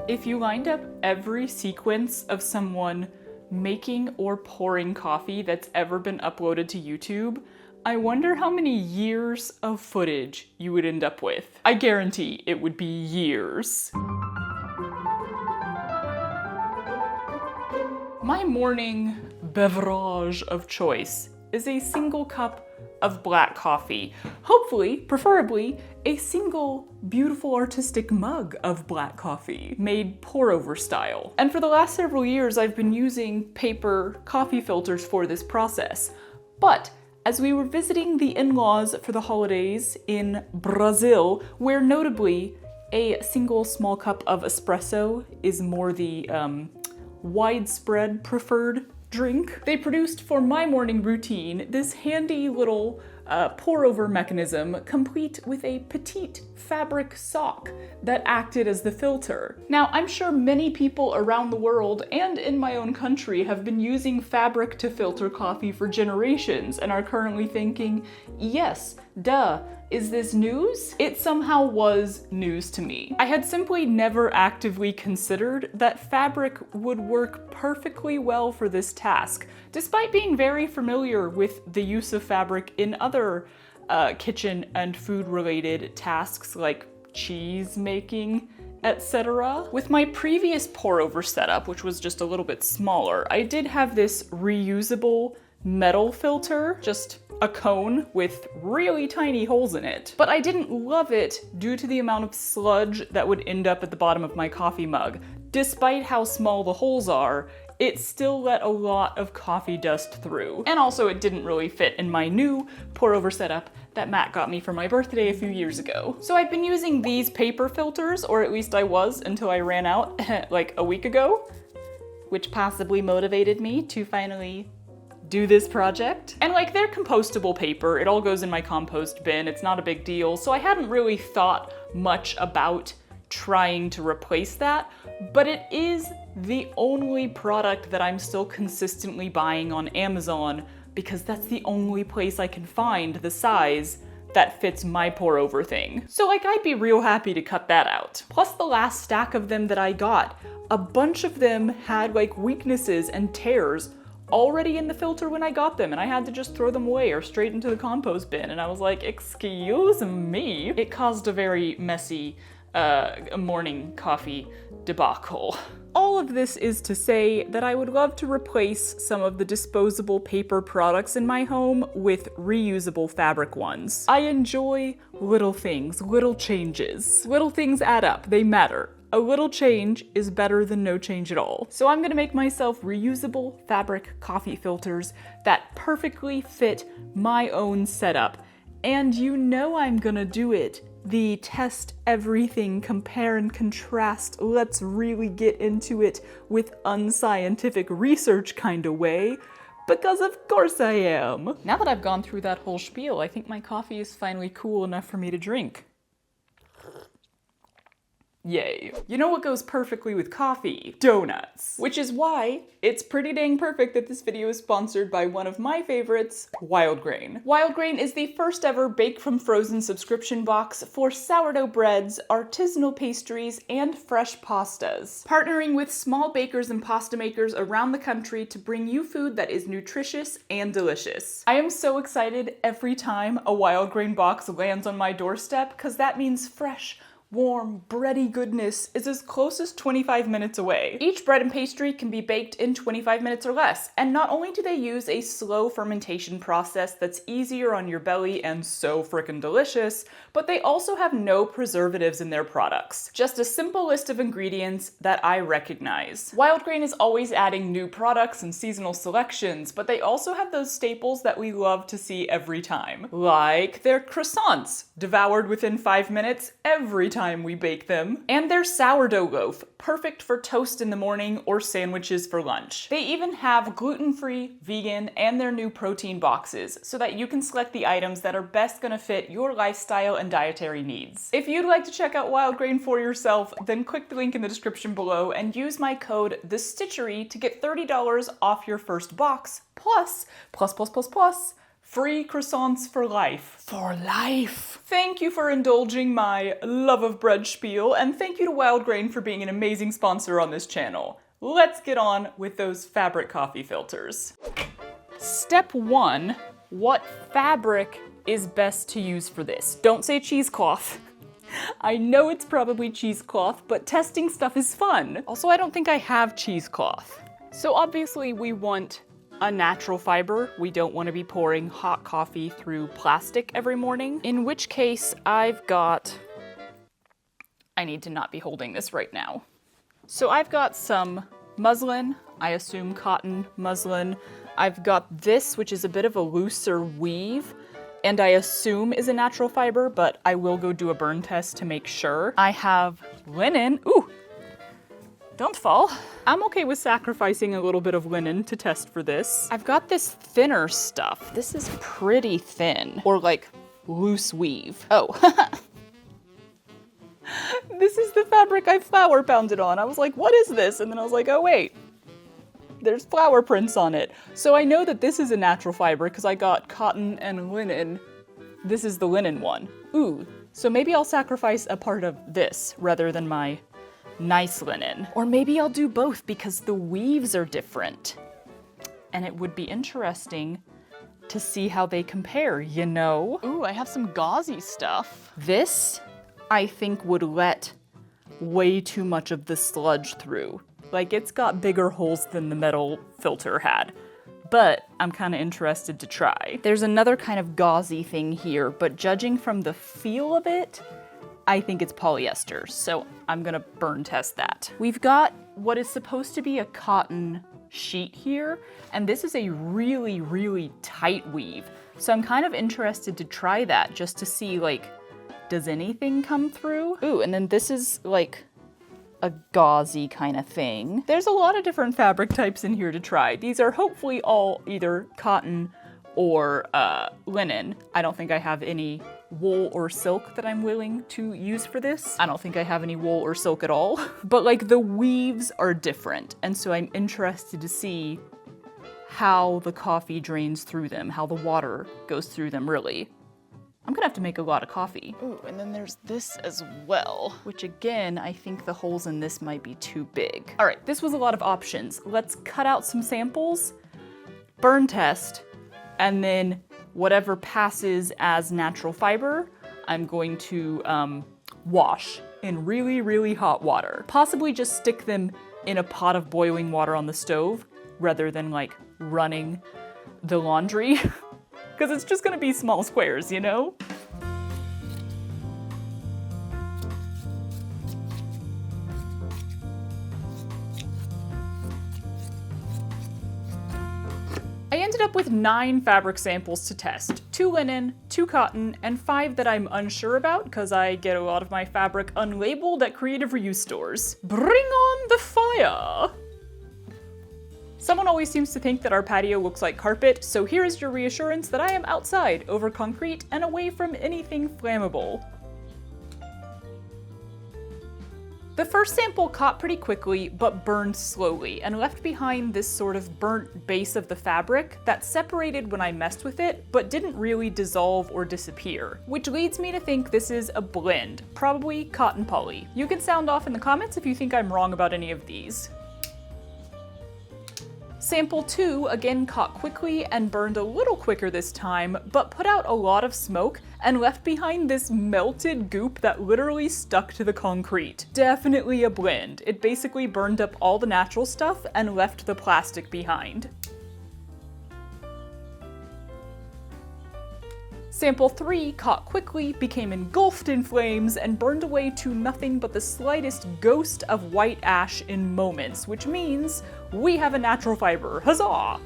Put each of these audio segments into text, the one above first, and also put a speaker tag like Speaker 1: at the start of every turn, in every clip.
Speaker 1: If you lined up every sequence of someone making or pouring coffee that's ever been uploaded to YouTube, I wonder how many years of footage you would end up with. I guarantee it would be years. My morning beverage of choice is a single cup of black coffee. Hopefully, preferably, a single beautiful artistic mug of black coffee, made pour-over style. And for the last several years, I've been using paper coffee filters for this process. But as we were visiting the in-laws for the holidays in Brazil, where notably a single small cup of espresso is more the widespread preferred drink, they produced for my morning routine this handy little pour-over mechanism, complete with a petite fabric sock that acted as the filter. Now, I'm sure many people around the world and in my own country have been using fabric to filter coffee for generations and are currently thinking, yes, duh, is this news? It somehow was news to me. I had simply never actively considered that fabric would work perfectly well for this task, despite being very familiar with the use of fabric in other kitchen and food-related tasks like cheese making, etc. With my previous pour-over setup, which was just a little bit smaller, I did have this reusable metal filter, just a cone with really tiny holes in it. But I didn't love it due to the amount of sludge that would end up at the bottom of my coffee mug. Despite how small the holes are, it still let a lot of coffee dust through. And also it didn't really fit in my new pour-over setup that Matt got me for my birthday a few years ago. So I've been using these paper filters, or at least I was until I ran out like a week ago, which possibly motivated me to finally do this project. And like, they're compostable paper, it all goes in my compost bin, it's not a big deal, so I hadn't really thought much about trying to replace that, but it is the only product that I'm still consistently buying on Amazon because that's the only place I can find the size that fits my pour-over thing. So like, I'd be real happy to cut that out. Plus the last stack of them that I got, a bunch of them had like weaknesses and tears already in the filter when I got them, and I had to just throw them away or straight into the compost bin, and I was like, excuse me. It caused a very messy morning coffee debacle. All of this is to say that I would love to replace some of the disposable paper products in my home with reusable fabric ones. I enjoy little things, little changes. Little things add up, they matter. A little change is better than no change at all. So I'm gonna make myself reusable fabric coffee filters that perfectly fit my own setup. And you know I'm gonna do it the test everything, compare and contrast, let's really get into it with unscientific research kind of way, because of course I am. Now that I've gone through that whole spiel, I think my coffee is finally cool enough for me to drink. Yay. You know what goes perfectly with coffee? Donuts. Which is why it's pretty dang perfect that this video is sponsored by one of my favorites, Wild Grain. Wild Grain is the first ever bake from frozen subscription box for sourdough breads, artisanal pastries, and fresh pastas. Partnering with small bakers and pasta makers around the country to bring you food that is nutritious and delicious. I am so excited every time a Wild Grain box lands on my doorstep, because that means fresh, warm, bready goodness is as close as 25 minutes away. Each bread and pastry can be baked in 25 minutes or less, and not only do they use a slow fermentation process that's easier on your belly and so frickin' delicious, but they also have no preservatives in their products. Just a simple list of ingredients that I recognize. Wild Grain is always adding new products and seasonal selections, but they also have those staples that we love to see every time. Like their croissants, devoured within 5 minutes every time we bake them, and their sourdough loaf, perfect for toast in the morning or sandwiches for lunch. They even have gluten-free, vegan, and their new protein boxes, so that you can select the items that are best gonna fit your lifestyle and dietary needs. If you'd like to check out Wild Grain for yourself, then click the link in the description below and use my code THESTITCHERY to get $30 off your first box, plus free croissants for life. For life! Thank you for indulging my love of bread spiel, and thank you to Wild Grain for being an amazing sponsor on this channel. Let's get on with those fabric coffee filters. Step 1, what fabric is best to use for this? Don't say cheesecloth. I know it's probably cheesecloth, but testing stuff is fun. Also, I don't think I have cheesecloth. So obviously we want a natural fiber. We don't want to be pouring hot coffee through plastic every morning, in which case I need to not be holding this right now. So I've got some muslin, I assume cotton muslin. I've got this, which is a bit of a looser weave, and I assume is a natural fiber, but I will go do a burn test to make sure. I have linen. Ooh! Don't fall. I'm okay with sacrificing a little bit of linen to test for this. I've got this thinner stuff. This is pretty thin, or like loose weave. Oh, this is the fabric I flour pounded on. I was like, what is this? And then I was like, oh wait, there's flower prints on it. So I know that this is a natural fiber because I got cotton and linen. This is the linen one. Ooh, so maybe I'll sacrifice a part of this rather than my nice linen. Or maybe I'll do both because the weaves are different. And it would be interesting to see how they compare, you know? Ooh, I have some gauzy stuff. This, I think, would let way too much of the sludge through. Like, it's got bigger holes than the metal filter had. But I'm kind of interested to try. There's another kind of gauzy thing here, but judging from the feel of it, I think it's polyester, so I'm gonna burn test that. We've got what is supposed to be a cotton sheet here, and this is a really, really tight weave. So I'm kind of interested to try that just to see, like, does anything come through? Ooh, and then this is like a gauzy kind of thing. There's a lot of different fabric types in here to try. These are hopefully all either cotton or linen. I don't think I have any wool or silk that I'm willing to use for this. I don't think I have any wool or silk at all. But like the weaves are different, and so I'm interested to see how the coffee drains through them, how the water goes through them really. I'm gonna have to make a lot of coffee. Ooh, and then there's this as well, which again, I think the holes in this might be too big. All right, this was a lot of options. Let's cut out some samples, burn test, and then whatever passes as natural fiber, I'm going to wash in really, really hot water. Possibly just stick them in a pot of boiling water on the stove rather than like running the laundry, because it's just gonna be small squares, you know? I ended up with 9 fabric samples to test. 2 linen, 2 cotton, and 5 that I'm unsure about because I get a lot of my fabric unlabeled at creative reuse stores. Bring on the fire! Someone always seems to think that our patio looks like carpet, so here is your reassurance that I am outside over concrete and away from anything flammable. The first sample caught pretty quickly, but burned slowly, and left behind this sort of burnt base of the fabric that separated when I messed with it, but didn't really dissolve or disappear. Which leads me to think this is a blend, probably cotton poly. You can sound off in the comments if you think I'm wrong about any of these. Sample 2 again caught quickly and burned a little quicker this time, but put out a lot of smoke and left behind this melted goop that literally stuck to the concrete. Definitely a blend. It basically burned up all the natural stuff and left the plastic behind. Sample 3 caught quickly, became engulfed in flames, and burned away to nothing but the slightest ghost of white ash in moments, which means we have a natural fiber. Huzzah!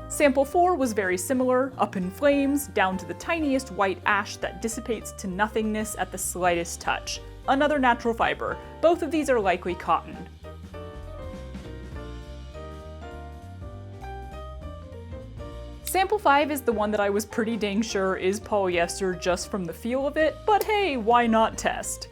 Speaker 1: Sample 4 was very similar, up in flames, down to the tiniest white ash that dissipates to nothingness at the slightest touch. Another natural fiber. Both of these are likely cotton. Sample 5 is the one that I was pretty dang sure is polyester just from the feel of it, but hey, why not test?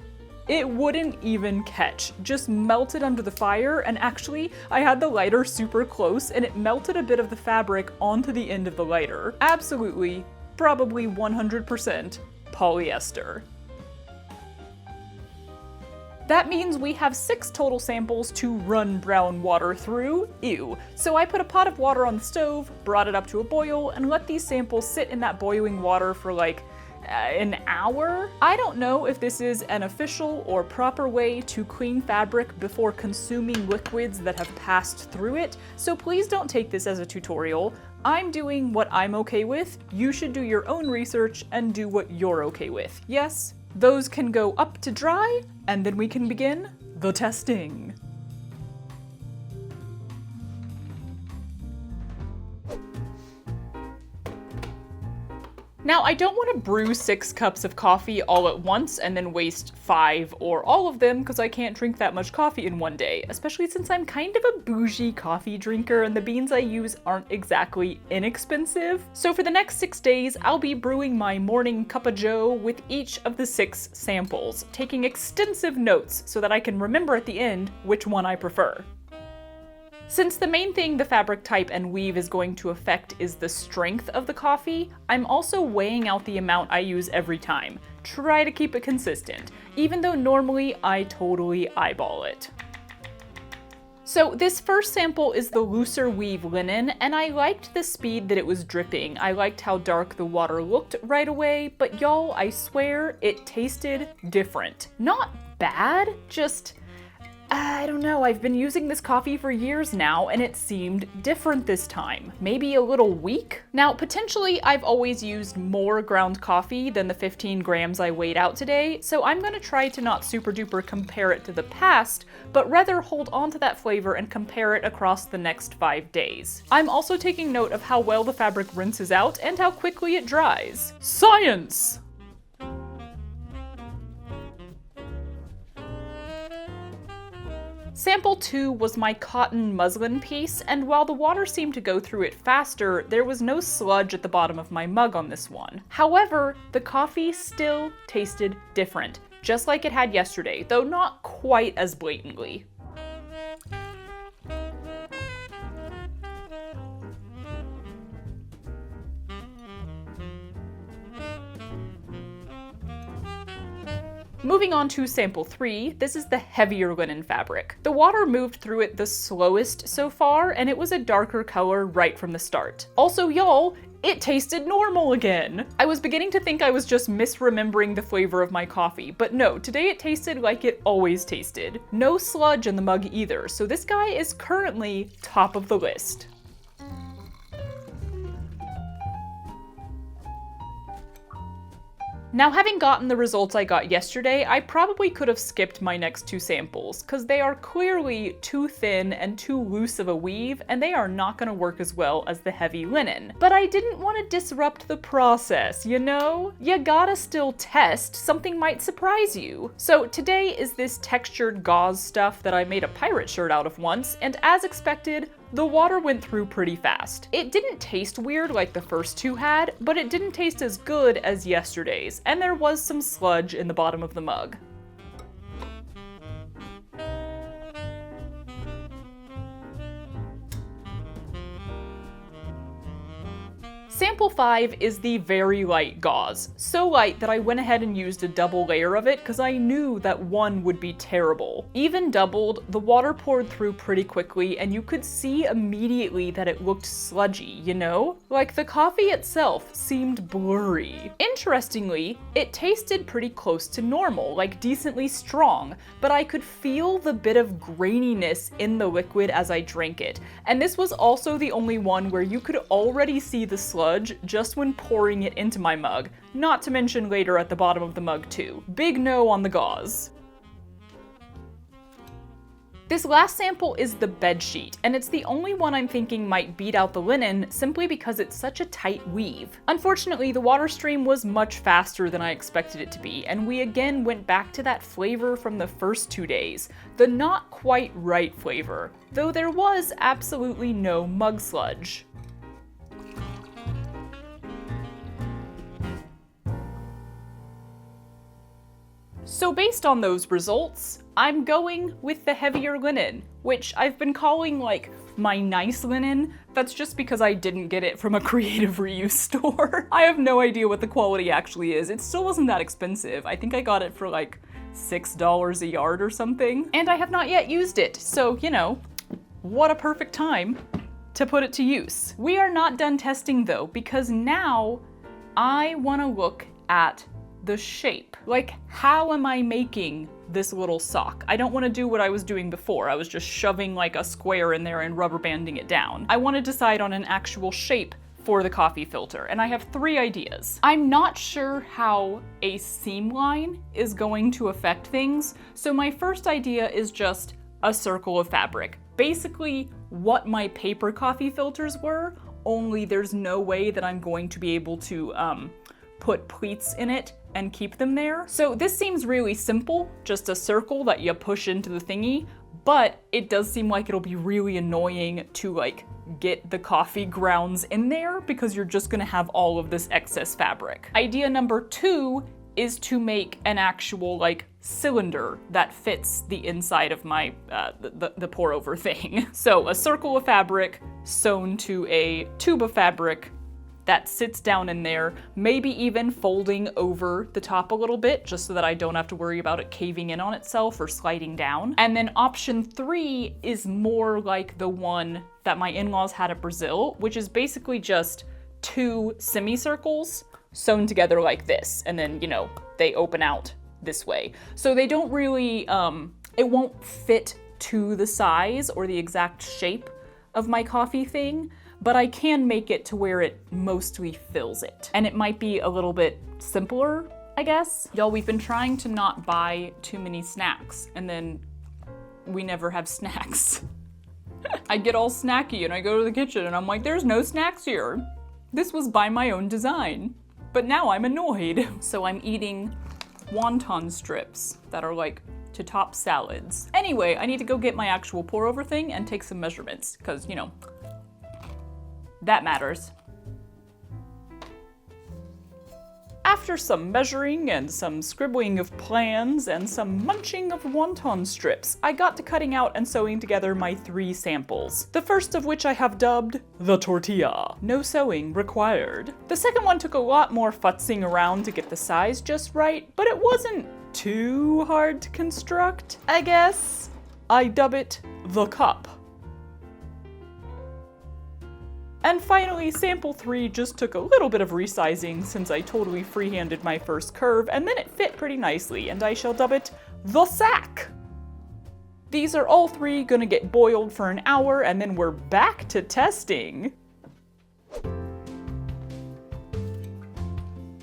Speaker 1: It wouldn't even catch, just melted under the fire, and actually, I had the lighter super close and it melted a bit of the fabric onto the end of the lighter. Absolutely, probably 100% polyester. That means we have 6 total samples to run brown water through. Ew. So I put a pot of water on the stove, brought it up to a boil, and let these samples sit in that boiling water for like an hour? I don't know if this is an official or proper way to clean fabric before consuming liquids that have passed through it, so please don't take this as a tutorial. I'm doing what I'm okay with. You should do your own research and do what you're okay with. Yes? Those can go up to dry, and then we can begin the testing. Now, I don't want to brew 6 cups of coffee all at once and then waste 5 or all of them because I can't drink that much coffee in one day, especially since I'm kind of a bougie coffee drinker and the beans I use aren't exactly inexpensive. So for the next 6 days, I'll be brewing my morning cup of joe with each of the 6 samples, taking extensive notes so that I can remember at the end which one I prefer. Since the main thing the fabric type and weave is going to affect is the strength of the coffee, I'm also weighing out the amount I use every time. Try to keep it consistent, even though normally I totally eyeball it. So this first sample is the looser weave linen, and I liked the speed that it was dripping. I liked how dark the water looked right away, but y'all, I swear, it tasted different. Not bad, just I don't know, I've been using this coffee for years now, and it seemed different this time. Maybe a little weak? Now, potentially, I've always used more ground coffee than the 15 grams I weighed out today, so I'm gonna try to not super duper compare it to the past, but rather hold on to that flavor and compare it across the next 5 days. I'm also taking note of how well the fabric rinses out and how quickly it dries. Science! Sample 2 was my cotton muslin piece, and while the water seemed to go through it faster, there was no sludge at the bottom of my mug on this one. However, the coffee still tasted different, just like it had yesterday, though not quite as blatantly. Moving on to sample 3, this is the heavier linen fabric. The water moved through it the slowest so far, and it was a darker color right from the start. Also, y'all, it tasted normal again! I was beginning to think I was just misremembering the flavor of my coffee, but no, today it tasted like it always tasted. No sludge in the mug either, so this guy is currently top of the list. Now, having gotten the results I got yesterday, I probably could have skipped my next 2 samples, because they are clearly too thin and too loose of a weave, and they are not going to work as well as the heavy linen. But I didn't want to disrupt the process, you know? You gotta still test, something might surprise you. So today is this textured gauze stuff that I made a pirate shirt out of once, and as expected, The water went through pretty fast. It didn't taste weird like the first two had, but it didn't taste as good as yesterday's, and there was some sludge in the bottom of the mug. Sample 5 is the very light gauze. So light that I went ahead and used a double layer of it because I knew that one would be terrible. Even doubled, the water poured through pretty quickly and you could see immediately that it looked sludgy, you know? Like the coffee itself seemed blurry. Interestingly, it tasted pretty close to normal, like decently strong, but I could feel the bit of graininess in the liquid as I drank it. And this was also the only one where you could already see the sludge just when pouring it into my mug, not to mention later at the bottom of the mug too. Big no on the gauze. This last sample is the bed sheet, and it's the only one I'm thinking might beat out the linen simply because it's such a tight weave. Unfortunately, the water stream was much faster than I expected it to be, and we again went back to that flavor from the first 2 days, the not quite right flavor, though there was absolutely no mug sludge. So based on those results, I'm going with the heavier linen, which I've been calling like my nice linen. That's just because I didn't get it from a creative reuse store. I have no idea what the quality actually is. It still wasn't that expensive. I think I got it for like $6 a yard or something. And I have not yet used it, so you know, what a perfect time to put it to use. We are not done testing though, because now I want to look at the shape. Like, how am I making this little sock? I don't want to do what I was doing before. I was just shoving like a square in there and rubber banding it down. I want to decide on an actual shape for the coffee filter, and I have 3 ideas. I'm not sure how a seam line is going to affect things, so my first idea is just a circle of fabric. Basically what my paper coffee filters were, only there's no way that I'm going to be able to put pleats in it and keep them there. So this seems really simple, just a circle that you push into the thingy, but it does seem like it'll be really annoying to like get the coffee grounds in there because you're just gonna have all of this excess fabric. Idea number 2 is to make an actual like cylinder that fits the inside of my the pour over thing. So a circle of fabric sewn to a tube of fabric that sits down in there, maybe even folding over the top a little bit just so that I don't have to worry about it caving in on itself or sliding down. And then option 3 is more like the one that my in-laws had at Brazil, which is basically just 2 semicircles sewn together like this, and then, you know, they open out this way. So they don't really, it won't fit to the size or the exact shape of my coffee thing, but I can make it to where it mostly fills it. And it might be a little bit simpler, I guess. Y'all, we've been trying to not buy too many snacks, and then we never have snacks. I get all snacky and I go to the kitchen and I'm like, there's no snacks here. This was by my own design. But now I'm annoyed. So I'm eating wonton strips that are like to top salads. Anyway, I need to go get my actual pour over thing and take some measurements, because, you know, that matters. After some measuring and some scribbling of plans and some munching of wonton strips, I got to cutting out and sewing together my 3 samples. The first of which I have dubbed the tortilla. No sewing required. The second one took a lot more futzing around to get the size just right, but it wasn't too hard to construct, I guess. I dub it the cup. And finally, sample 3 just took a little bit of resizing since I totally freehanded my first curve, and then it fit pretty nicely, and I shall dub it the sack. These are all 3 gonna get boiled for an hour, and then we're back to testing.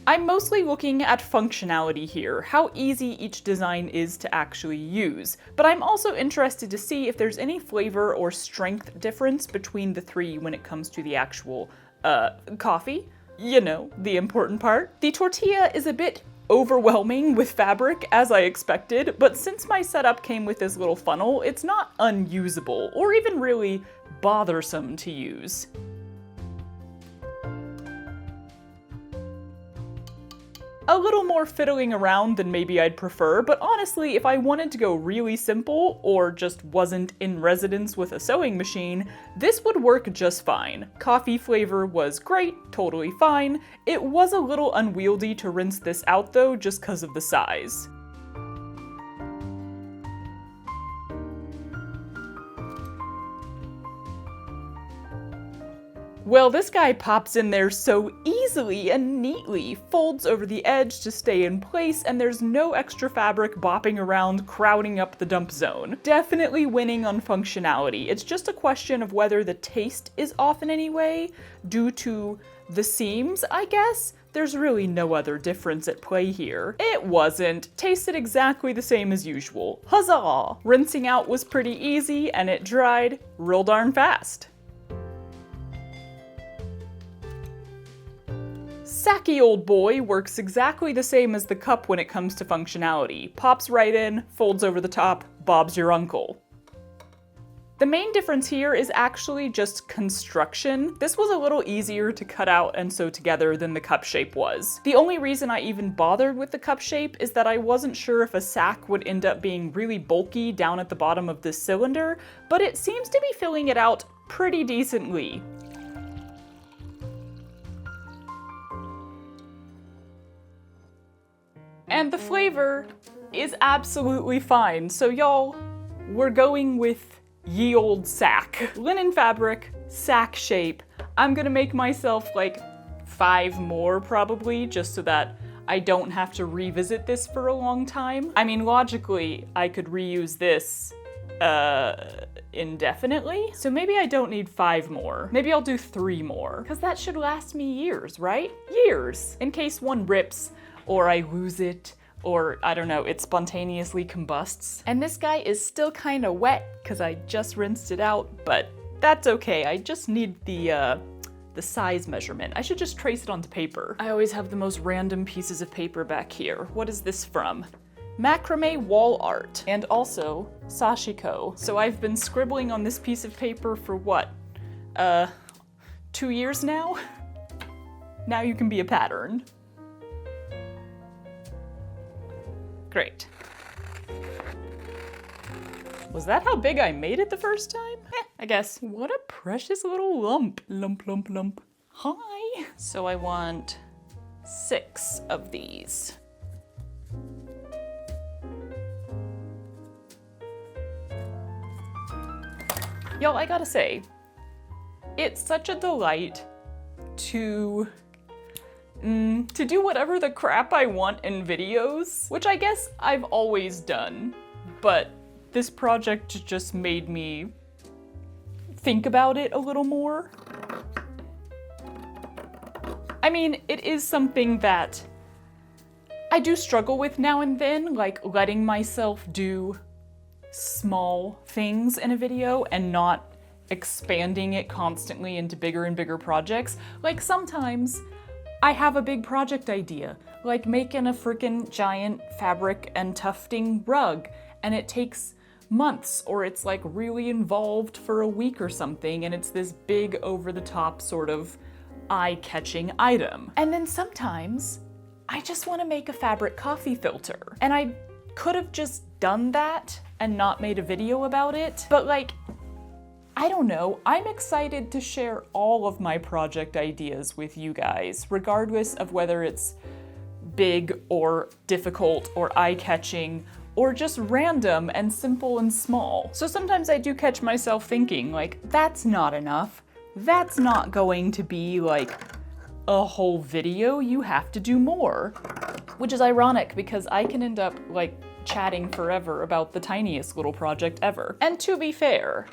Speaker 1: I'm mostly looking at functionality here, how easy each design is to actually use, but I'm also interested to see if there's any flavor or strength difference between the 3 when it comes to the actual, coffee. You know, the important part. The tortilla is a bit overwhelming with fabric, as I expected, but since my setup came with this little funnel, it's not unusable, or even really bothersome to use. A little more fiddling around than maybe I'd prefer, but honestly, if I wanted to go really simple, or just wasn't in residence with a sewing machine, this would work just fine. Coffee flavor was great, totally fine. It was a little unwieldy to rinse this out though, just 'cause of the size. Well, this guy pops in there so easily and neatly, folds over the edge to stay in place, and there's no extra fabric bopping around crowding up the dump zone. Definitely winning on functionality. It's just a question of whether the taste is off in any way, due to the seams, I guess. There's really no other difference at play here. It wasn't. Tasted exactly the same as usual. Huzzah! Rinsing out was pretty easy, and it dried real darn fast. Sacky old boy works exactly the same as the cup when it comes to functionality. Pops right in, folds over the top, Bob's your uncle. The main difference here is actually just construction. This was a little easier to cut out and sew together than the cup shape was. The only reason I even bothered with the cup shape is that I wasn't sure if a sack would end up being really bulky down at the bottom of this cylinder, but it seems to be filling it out pretty decently. And the flavor is absolutely fine. So y'all, we're going with ye old sack. Linen fabric, sack shape. I'm gonna make myself like 5 more probably, just so that I don't have to revisit this for a long time. I mean, logically, I could reuse this indefinitely. So maybe I don't need 5 more. Maybe I'll do 3 more, because that should last me years, right? Years, in case one rips, or I lose it, or I don't know, it spontaneously combusts. And this guy is still kind of wet because I just rinsed it out, but that's okay. I just need the size measurement. I should just trace it onto paper. I always have the most random pieces of paper back here. What is this from? Macrame wall art, and also sashiko. So I've been scribbling on this piece of paper for what? 2 years now? Now you can be a pattern. Great. Was that how big I made it the first time? I guess. What a precious little lump. Lump, lump, lump. Hi. So I want 6 of these. Y'all, I gotta say, it's such a delight to do whatever the crap I want in videos, which I guess I've always done, but this project just made me think about it a little more. I mean, it is something that I do struggle with now and then, like letting myself do small things in a video and not expanding it constantly into bigger and bigger projects. Like sometimes I have a big project idea, like making a freaking giant fabric and tufting rug, and it takes months, or it's like really involved for a week or something, and it's this big over-the-top sort of eye-catching item. And then sometimes I just want to make a fabric coffee filter, and I could have just done that and not made a video about it, but like, I don't know, I'm excited to share all of my project ideas with you guys, regardless of whether it's big or difficult or eye-catching or just random and simple and small. So sometimes I do catch myself thinking, like, that's not enough. That's not going to be like a whole video, you have to do more. Which is ironic because I can end up like chatting forever about the tiniest little project ever. And to be fair,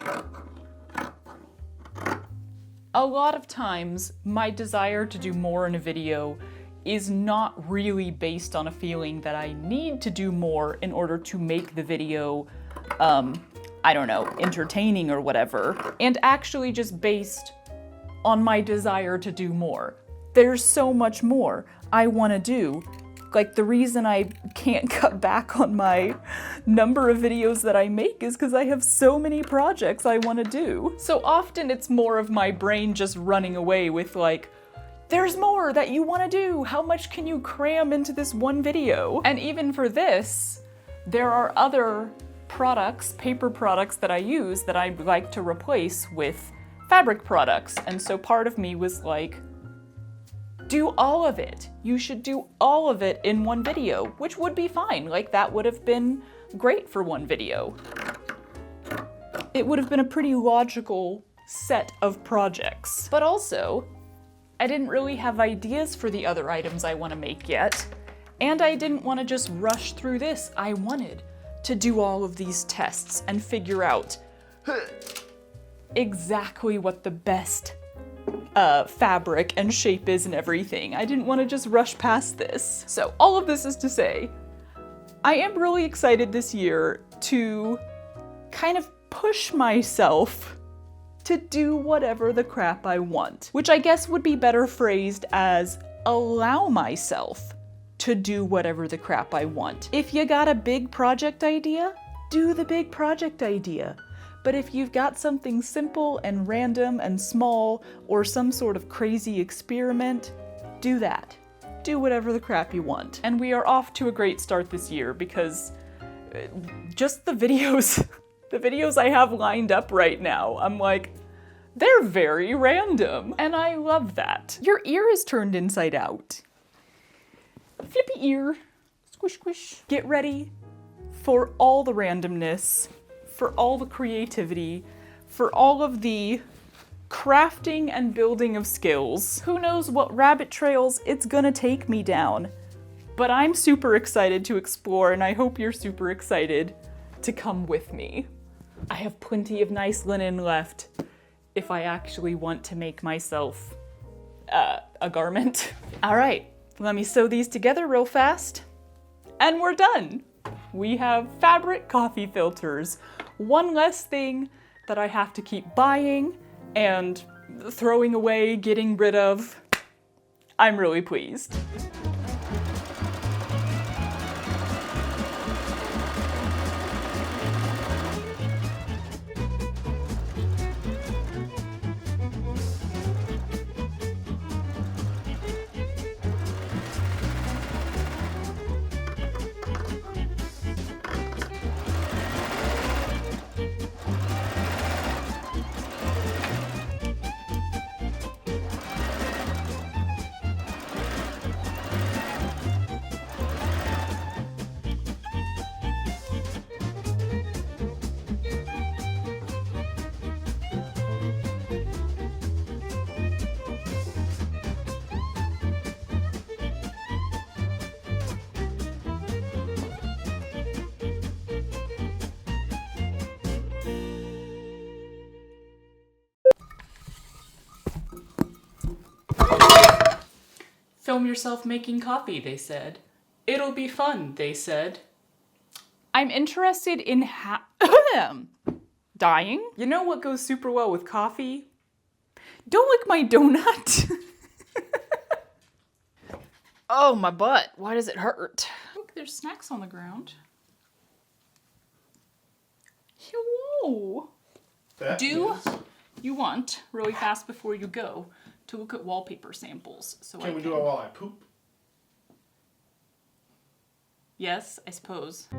Speaker 1: a lot of times, my desire to do more in a video is not really based on a feeling that I need to do more in order to make the video, I don't know, entertaining or whatever, and actually just based on my desire to do more. There's so much more I want to do. Like, the reason I can't cut back on my number of videos that I make is because I have so many projects I want to do. So often it's more of my brain just running away with like, there's more that you want to do. How much can you cram into this one video? And even for this, there are other products, paper products that I use that I'd like to replace with fabric products. And so part of me was like, do all of it. You should do all of it in one video, which would be fine. Like, that would have been great for one video. It would have been a pretty logical set of projects. But also, I didn't really have ideas for the other items I want to make yet, and I didn't want to just rush through this. I wanted to do all of these tests and figure out exactly what the best fabric and shape is and everything. I didn't want to just rush past this. So all of this is to say, I am really excited this year to kind of push myself to do whatever the crap I want, which I guess would be better phrased as allow myself to do whatever the crap I want. If you got a big project idea, do the big project idea. But if you've got something simple and random and small, or some sort of crazy experiment, do that. Do whatever the crap you want. And we are off to a great start this year because just the videos, the videos I have lined up right now, I'm like, they're very random. And I love that. Your ear is turned inside out. Flippy ear. Squish, squish. Get ready for all the randomness, for all the creativity, for all of the crafting and building of skills. Who knows what rabbit trails it's gonna take me down. But I'm super excited to explore, and I hope you're super excited to come with me. I have plenty of nice linen left if I actually want to make myself a garment. All right, let me sew these together real fast, and we're done. We have fabric coffee filters. One less thing that I have to keep buying and throwing away, getting rid of. I'm really pleased. Film yourself making coffee, they said. It'll be fun, they said. I'm interested in dying. You know what goes super well with coffee? Don't lick my donut. Oh, my butt. Why does it hurt? Look, there's snacks on the ground. Hello. Do you want, really fast before you go, to look at wallpaper samples? So
Speaker 2: Can we do it while I poop?
Speaker 1: Yes, I suppose.